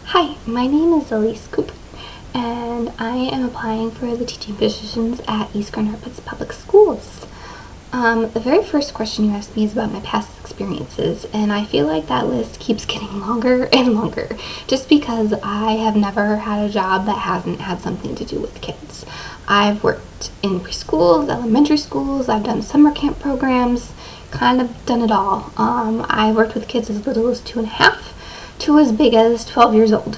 Hi, my name is Elise Cooper, and I am applying for the teaching positions at East Grand Rapids Public Schools. The very first question you asked me is about my past experiences, and I feel like that list keeps getting longer and longer, just because I have never had a job that hasn't had something to do with kids. I've worked in preschools, elementary schools, I've done summer camp programs, kind of done it all. I worked with kids as little as 2.5 to as big as 12 years old.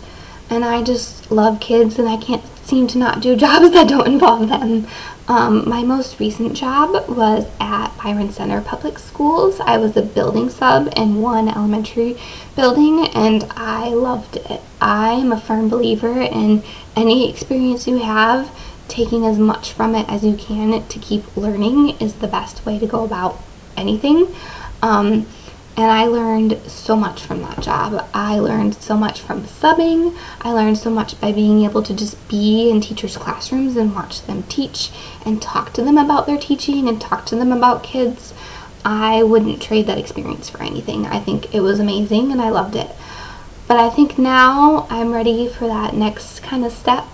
And I just love kids, and I can't seem to not do jobs that don't involve them. My most recent job was at Byron Center Public Schools. I was a building sub in one elementary building, and I loved it. I'm a firm believer in any experience you have, taking as much from it as you can to keep learning is the best way to go about anything. And I learned so much from that job. I learned so much from subbing. I learned so much by being able to just be in teachers' classrooms and watch them teach and talk to them about their teaching and talk to them about kids. I wouldn't trade that experience for anything. I think it was amazing and I loved it. But I think now I'm ready for that next kind of step.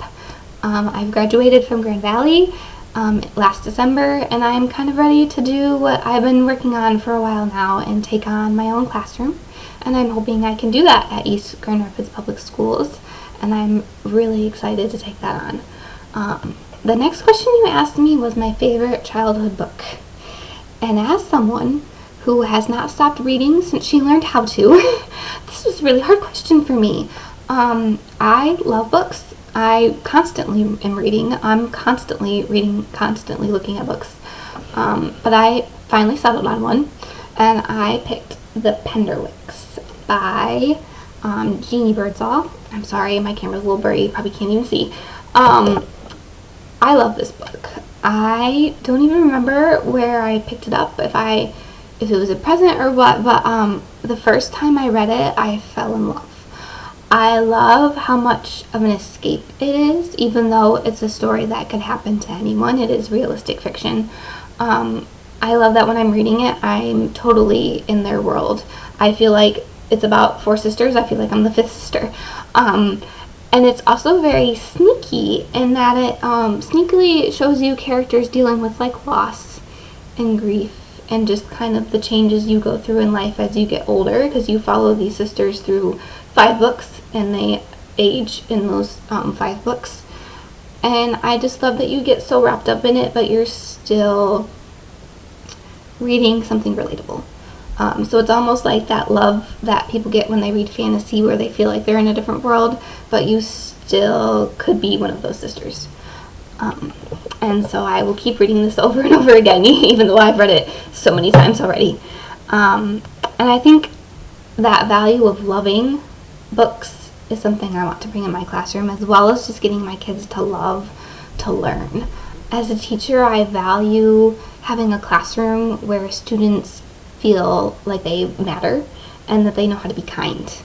I've graduated from Grand Valley last December, and I'm kind of ready to do what I've been working on for a while now and take on my own classroom, and I'm hoping I can do that at East Grand Rapids Public Schools, and I'm really excited to take that on. The next question you asked me was my favorite childhood book, and as someone who has not stopped reading since she learned how to, this was a really hard question for me. I love books. I constantly am reading. I'm constantly reading, constantly looking at books. But I finally settled on one, and I picked The Penderwicks by Jeanne Birdsall. I'm sorry, my camera's a little blurry. You probably can't even see. I love this book. I don't even remember where I picked it up, if it was a present or what, but the first time I read it, I fell in love. I love how much of an escape it is, even though it's a story that could happen to anyone. It is realistic fiction. I love that when I'm reading it, I'm totally in their world. I feel like it's about 4 sisters. I feel like I'm the 5th sister. And it's also very sneaky in that it sneakily shows you characters dealing with like loss and grief and just kind of the changes you go through in life as you get older, because you follow these sisters through 5 books and they age in those 5 books. And I just love that you get so wrapped up in it, but you're still reading something relatable. So it's almost like that love that people get when they read fantasy, where they feel like they're in a different world, but you still could be one of those sisters. And so I will keep reading this over and over again, even though I've read it so many times already. And I think that value of loving books is something I want to bring in my classroom, as well as just getting my kids to love to learn. As a teacher, I value having a classroom where students feel like they matter and that they know how to be kind.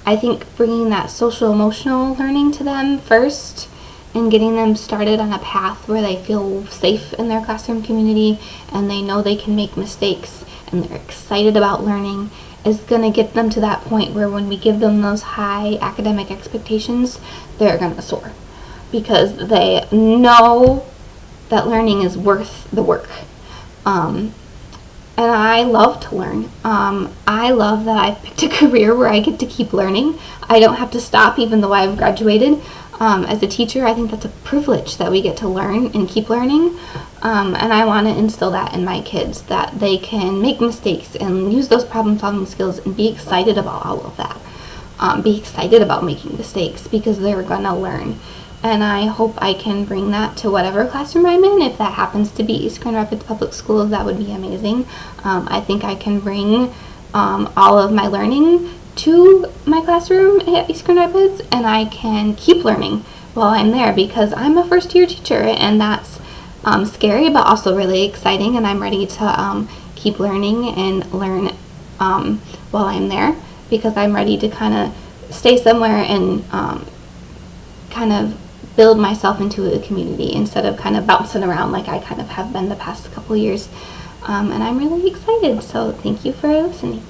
I think bringing that social emotional learning to them first and getting them started on a path where they feel safe in their classroom community and they know they can make mistakes and they're excited about learning is going to get them to that point where when we give them those high academic expectations, they're going to soar because they know that learning is worth the work. And I love to learn. I love that I've picked a career where I get to keep learning. I don't have to stop even though I've graduated. As a teacher, I think that's a privilege that we get to learn and keep learning. And I want to instill that in my kids, that they can make mistakes and use those problem-solving skills and be excited about all of that. Be excited about making mistakes because they're going to learn. And I hope I can bring that to whatever classroom I'm in. If that happens to be East Grand Rapids Public Schools, that would be amazing. I think I can bring all of my learning to my classroom at East Grand Rapids, and I can keep learning while I'm there because I'm a first-year teacher, and that's scary but also really exciting, and I'm ready to keep learning and learn while I'm there because I'm ready to kind of stay somewhere and kind of build myself into a community instead of kind of bouncing around like I kind of have been the past couple years. And I'm really excited, so thank you for listening.